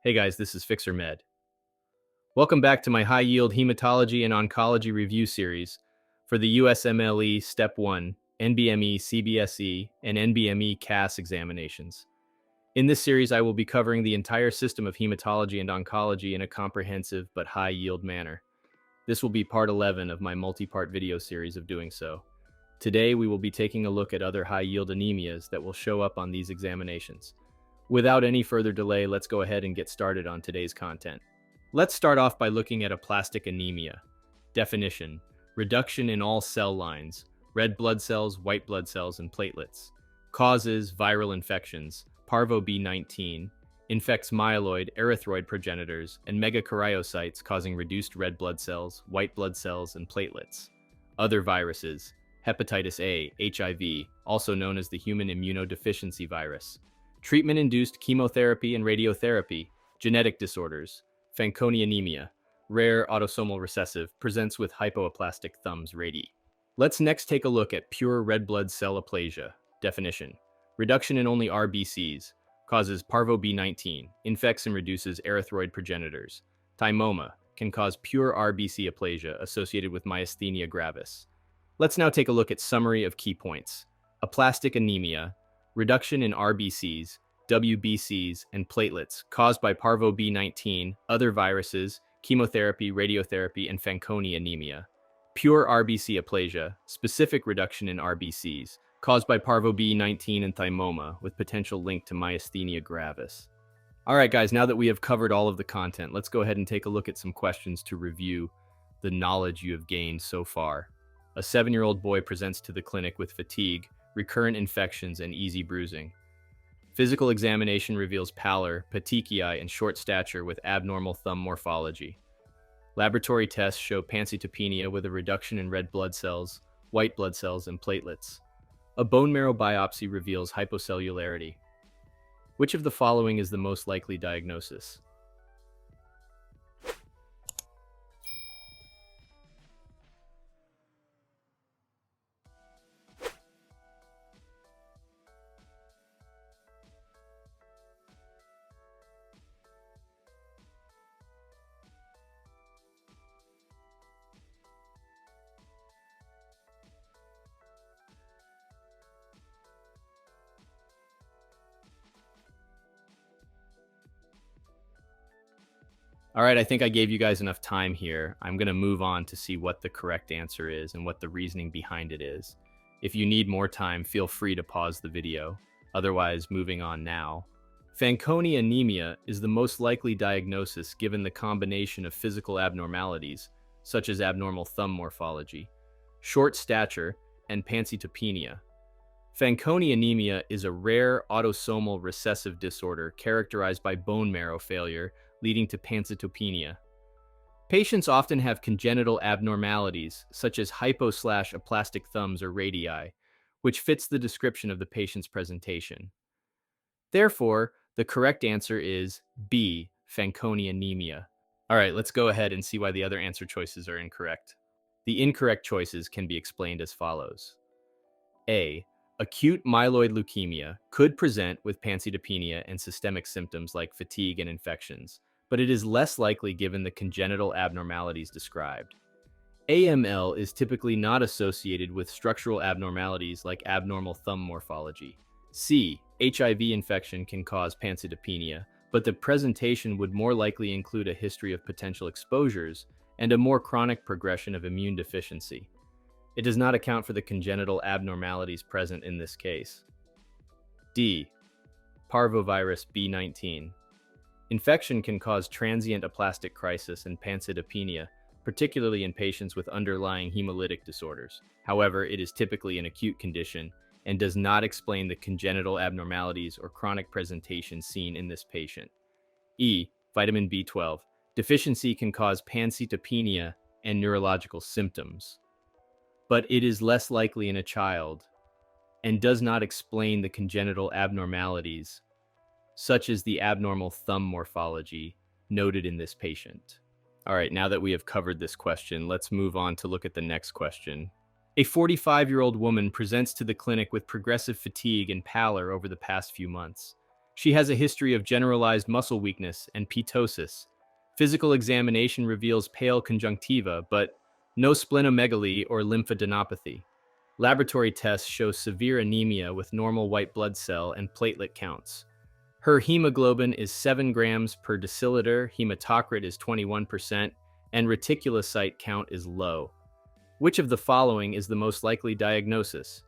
Hey guys, this is FixerMed. Welcome back to my high-yield hematology and oncology review series for the USMLE Step 1, NBME CBSE, and NBME CAS examinations. In this series, I will be covering the entire system of hematology and oncology in a comprehensive but high-yield manner. This will be part 11 of my multi-part video series of doing so. Today, we will be taking a look at other high-yield anemias that will show up on these examinations. Without any further delay, let's go ahead and get started on today's content. Let's start off by looking at aplastic anemia. Definition: reduction in all cell lines, red blood cells, white blood cells, and platelets. Causes: viral infections, parvo B19, infects myeloid, erythroid progenitors, and megakaryocytes causing reduced red blood cells, white blood cells, and platelets. Other viruses: hepatitis A, HIV, also known as the human immunodeficiency virus. Treatment-induced chemotherapy and radiotherapy, genetic disorders, Fanconi anemia, rare autosomal recessive, presents with hypoaplastic thumbs radii. Let's next take a look at pure red blood cell aplasia. Definition: reduction in only RBCs, causes parvo B19, infects and reduces erythroid progenitors. Thymoma can cause pure RBC aplasia associated with myasthenia gravis. Let's now take a look at summary of key points. Aplastic anemia, reduction in RBCs, WBCs, and platelets caused by parvo B19, other viruses, chemotherapy, radiotherapy, and Fanconi anemia. Pure RBC aplasia, specific reduction in RBCs, caused by parvo B19 and thymoma, with potential link to myasthenia gravis. Alright guys, now that we have covered all of the content, let's go ahead and take a look at some questions to review the knowledge you have gained so far. A 7-year-old boy presents to the clinic with fatigue, recurrent infections, and easy bruising. Physical examination reveals pallor, petechiae, and short stature with abnormal thumb morphology. Laboratory tests show pancytopenia with a reduction in red blood cells, white blood cells, and platelets. A bone marrow biopsy reveals hypocellularity. Which of the following is the most likely diagnosis? All right, I think I gave you guys enough time here. I'm going to move on to see what the correct answer is and what the reasoning behind it is. If you need more time, feel free to pause the video. Otherwise, moving on now. Fanconi anemia is the most likely diagnosis given the combination of physical abnormalities, such as abnormal thumb morphology, short stature, and pancytopenia. Fanconi anemia is a rare autosomal recessive disorder characterized by bone marrow failure, leading to pancytopenia. Patients often have congenital abnormalities, such as hypo/aplastic thumbs or radii, which fits the description of the patient's presentation. Therefore, the correct answer is B, Fanconi anemia. All right, let's go ahead and see why the other answer choices are incorrect. The incorrect choices can be explained as follows. A, acute myeloid leukemia could present with pancytopenia and systemic symptoms like fatigue and infections, but it is less likely given the congenital abnormalities described. AML is typically not associated with structural abnormalities like abnormal thumb morphology. C, HIV infection can cause pancytopenia, but the presentation would more likely include a history of potential exposures and a more chronic progression of immune deficiency. It does not account for the congenital abnormalities present in this case. D, parvovirus B19. Infection can cause transient aplastic crisis and pancytopenia, particularly in patients with underlying hemolytic disorders. However, it is typically an acute condition and does not explain the congenital abnormalities or chronic presentation seen in this patient. E, vitamin B12. Deficiency can cause pancytopenia and neurological symptoms, but it is less likely in a child and does not explain the congenital abnormalities, such as the abnormal thumb morphology noted in this patient. All right, now that we have covered this question, let's move on to look at the next question. A 45-year-old woman presents to the clinic with progressive fatigue and pallor over the past few months. She has a history of generalized muscle weakness and ptosis. Physical examination reveals pale conjunctiva, but no splenomegaly or lymphadenopathy. Laboratory tests show severe anemia with normal white blood cell and platelet counts. Her hemoglobin is 7 grams per deciliter, hematocrit is 21%, and reticulocyte count is low. Which of the following is the most likely diagnosis?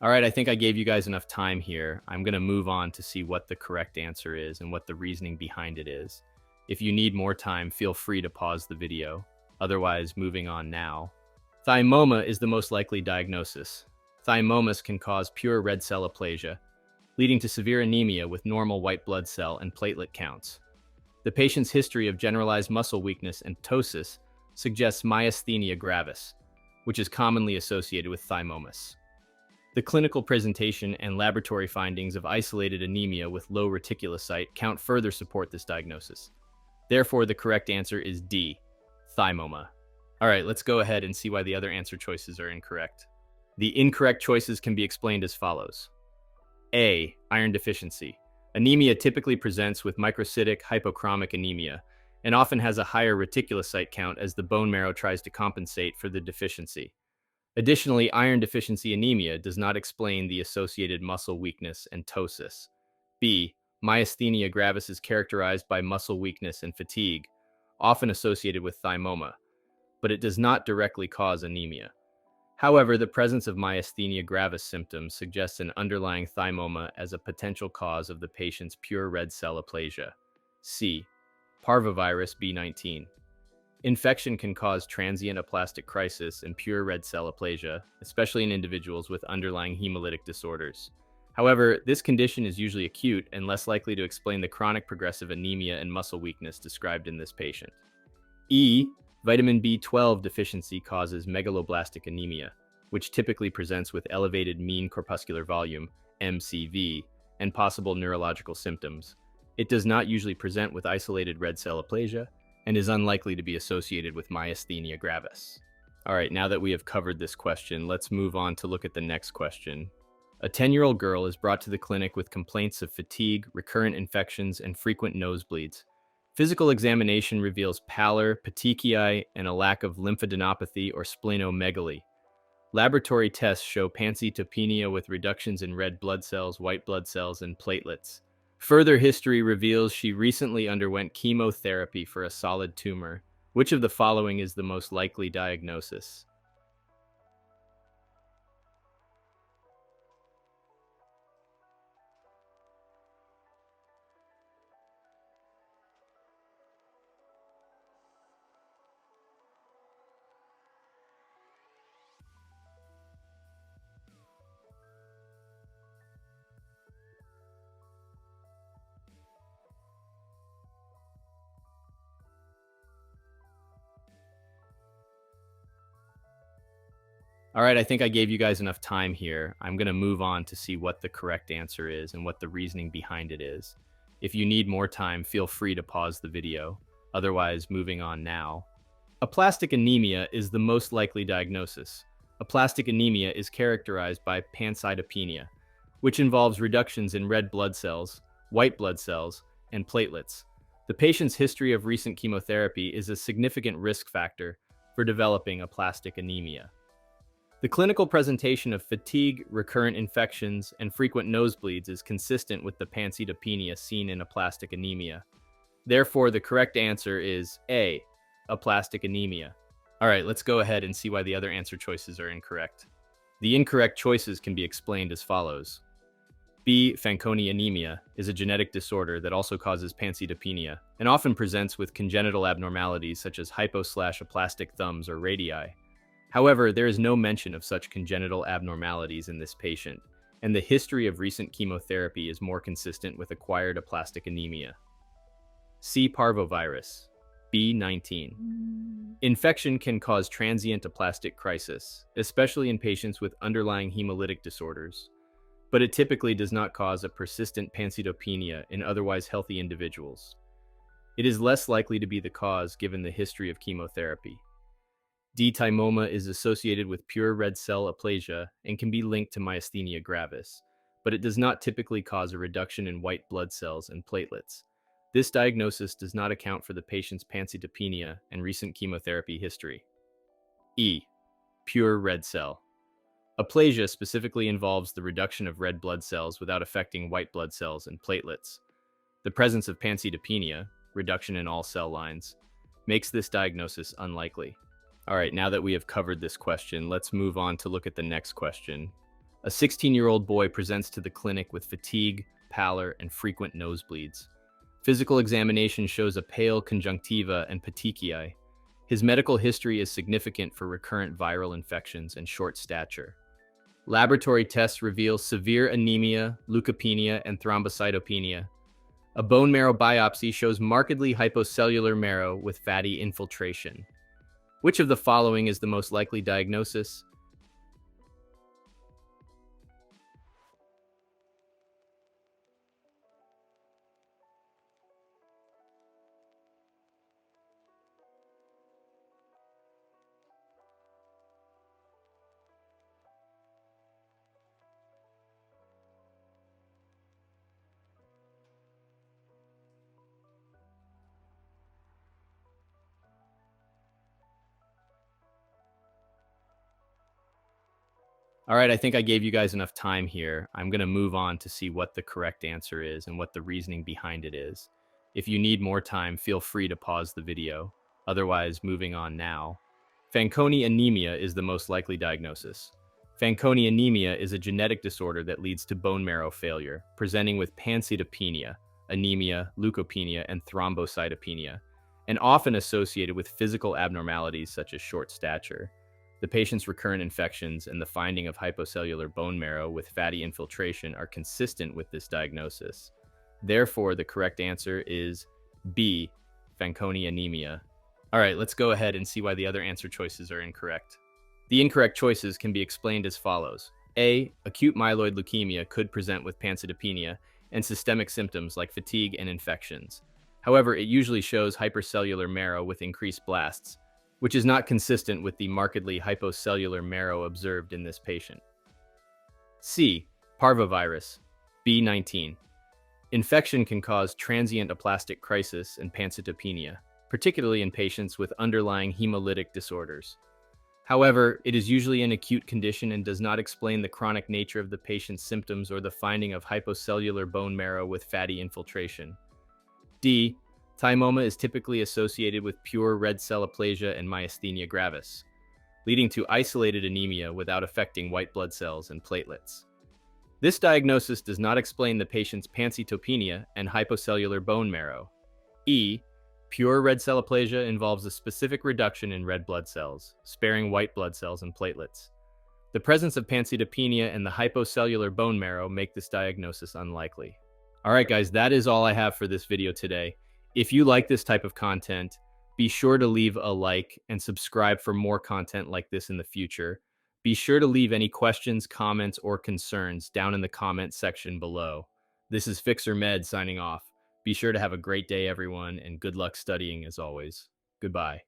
All right, I think I gave you guys enough time here. I'm going to move on to see what the correct answer is and what the reasoning behind it is. If you need more time, feel free to pause the video. Otherwise, moving on now. Thymoma is the most likely diagnosis. Thymomas can cause pure red cell aplasia, leading to severe anemia with normal white blood cell and platelet counts. The patient's history of generalized muscle weakness and ptosis suggests myasthenia gravis, which is commonly associated with thymomas. The clinical presentation and laboratory findings of isolated anemia with low reticulocyte count further support this diagnosis. Therefore, the correct answer is D, thymoma. All right, let's go ahead and see why the other answer choices are incorrect. The incorrect choices can be explained as follows. A, iron deficiency. Anemia typically presents with microcytic hypochromic anemia and often has a higher reticulocyte count as the bone marrow tries to compensate for the deficiency. Additionally, iron deficiency anemia does not explain the associated muscle weakness and ptosis. B, myasthenia gravis is characterized by muscle weakness and fatigue, often associated with thymoma, but it does not directly cause anemia. However, the presence of myasthenia gravis symptoms suggests an underlying thymoma as a potential cause of the patient's pure red cell aplasia. C, parvovirus B19. Infection can cause transient aplastic crisis and pure red cell aplasia, especially in individuals with underlying hemolytic disorders. However, this condition is usually acute and less likely to explain the chronic progressive anemia and muscle weakness described in this patient. E, vitamin B12 deficiency causes megaloblastic anemia, which typically presents with elevated mean corpuscular volume, MCV, and possible neurological symptoms. It does not usually present with isolated red cell aplasia, and is unlikely to be associated with myasthenia gravis. All right, now that we have covered this question, let's move on to look at the next question. A 10-year-old girl is brought to the clinic with complaints of fatigue, recurrent infections, and frequent nosebleeds. Physical examination reveals pallor, petechiae, and a lack of lymphadenopathy or splenomegaly. Laboratory tests show pancytopenia with reductions in red blood cells, white blood cells, and platelets. Further history reveals she recently underwent chemotherapy for a solid tumor. Which of the following is the most likely diagnosis? All right, I think I gave you guys enough time here. I'm going to move on to see what the correct answer is and what the reasoning behind it is. If you need more time, feel free to pause the video. Otherwise, moving on now. Aplastic anemia is the most likely diagnosis. Aplastic anemia is characterized by pancytopenia, which involves reductions in red blood cells, white blood cells, and platelets. The patient's history of recent chemotherapy is a significant risk factor for developing aplastic anemia. The clinical presentation of fatigue, recurrent infections, and frequent nosebleeds is consistent with the pancytopenia seen in aplastic anemia. Therefore, the correct answer is A, aplastic anemia. All right, let's go ahead and see why the other answer choices are incorrect. The incorrect choices can be explained as follows. B, Fanconi anemia, is a genetic disorder that also causes pancytopenia and often presents with congenital abnormalities such as hypo/aplastic thumbs or radii. However, there is no mention of such congenital abnormalities in this patient, and the history of recent chemotherapy is more consistent with acquired aplastic anemia. C. Parvovirus. B19. Infection can cause transient aplastic crisis, especially in patients with underlying hemolytic disorders, but it typically does not cause a persistent pancytopenia in otherwise healthy individuals. It is less likely to be the cause given the history of chemotherapy. D. Thymoma is associated with pure red cell aplasia and can be linked to myasthenia gravis, but it does not typically cause a reduction in white blood cells and platelets. This diagnosis does not account for the patient's pancytopenia and recent chemotherapy history. E. Pure red cell. Aplasia specifically involves the reduction of red blood cells without affecting white blood cells and platelets. The presence of pancytopenia, reduction in all cell lines, makes this diagnosis unlikely. All right, now that we have covered this question, let's move on to look at the next question. A 16-year-old boy presents to the clinic with fatigue, pallor, and frequent nosebleeds. Physical examination shows a pale conjunctiva and petechiae. His medical history is significant for recurrent viral infections and short stature. Laboratory tests reveal severe anemia, leukopenia, and thrombocytopenia. A bone marrow biopsy shows markedly hypocellular marrow with fatty infiltration. Which of the following is the most likely diagnosis? All right, I think I gave you guys enough time here. I'm going to move on to see what the correct answer is and what the reasoning behind it is. If you need more time, feel free to pause the video. Otherwise, moving on now. Fanconi anemia is the most likely diagnosis. Fanconi anemia is a genetic disorder that leads to bone marrow failure, presenting with pancytopenia, anemia, leukopenia, and thrombocytopenia, and often associated with physical abnormalities such as short stature. The patient's recurrent infections and the finding of hypocellular bone marrow with fatty infiltration are consistent with this diagnosis. Therefore, the correct answer is B, Fanconi anemia. All right, let's go ahead and see why the other answer choices are incorrect. The incorrect choices can be explained as follows. A, acute myeloid leukemia could present with pancytopenia and systemic symptoms like fatigue and infections. However, it usually shows hypercellular marrow with increased blasts, which is not consistent with the markedly hypocellular marrow observed in this patient. C. Parvovirus. B19. Infection can cause transient aplastic crisis and pancytopenia, particularly in patients with underlying hemolytic disorders. However, it is usually an acute condition and does not explain the chronic nature of the patient's symptoms or the finding of hypocellular bone marrow with fatty infiltration. D. Thymoma is typically associated with pure red cell aplasia and myasthenia gravis, leading to isolated anemia without affecting white blood cells and platelets. This diagnosis does not explain the patient's pancytopenia and hypocellular bone marrow. E. Pure red cell aplasia involves a specific reduction in red blood cells, sparing white blood cells and platelets. The presence of pancytopenia and the hypocellular bone marrow make this diagnosis unlikely. All right, guys, that is all I have for this video today. If you like this type of content, be sure to leave a like and subscribe for more content like this in the future. Be sure to leave any questions, comments, or concerns down in the comment section below. This is FixerMed signing off. Be sure to have a great day, everyone, and good luck studying as always. Goodbye.